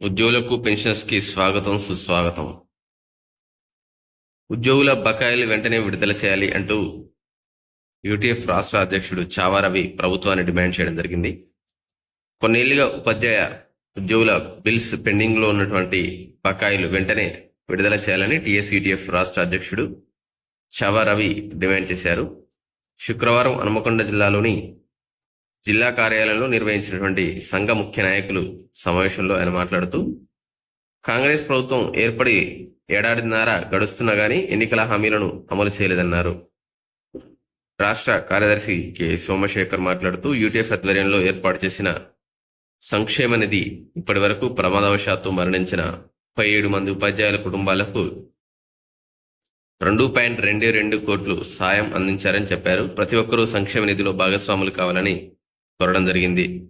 ఉద్యోగులకు పెన్షన్స్కి స్వాగతం సుస్వాగతం. ఉద్యోగుల బకాయిలు వెంటనే విడుదల చేయాలి అంటూ యూటీఎఫ్ రాష్ట్ర అధ్యక్షుడు చావా రవి ప్రభుత్వాన్ని డిమాండ్ చేయడం జరిగింది. కొన్నేళ్లుగా ఉపాధ్యాయ ఉద్యోగుల బిల్స్ పెండింగ్లో ఉన్నటువంటి బకాయిలు వెంటనే విడుదల చేయాలని టీఎస్యూటీఎఫ్ రాష్ట్ర అధ్యక్షుడు చావా రవి డిమాండ్ చేశారు. శుక్రవారం హనుమకొండ జిల్లాలోని జిల్లా కార్యాలయంలో నిర్వహించినటువంటి సంఘ ముఖ్య నాయకులు సమావేశంలో ఆయన మాట్లాడుతూ, కాంగ్రెస్ ప్రభుత్వం ఏర్పడి ఏడాదిన్నర గడుస్తున్నా గానీ ఎన్నికల హామీలను అమలు చేయలేదన్నారు. రాష్ట్ర కార్యదర్శి కె సోమశేఖర్ మాట్లాడుతూ, యూటీఎఫ్ ఆధ్వర్యంలో ఏర్పాటు చేసిన సంక్షేమ నిధి ఇప్పటి వరకు ప్రమాదవశాత్తు మరణించిన 37 మంది ఉపాధ్యాయుల కుటుంబాలకు 2.22 కోట్లు సాయం అందించారని చెప్పారు. ప్రతి ఒక్కరూ సంక్షేమ నిధిలో భాగస్వాములు కావాలని కోరడం జరిగింది.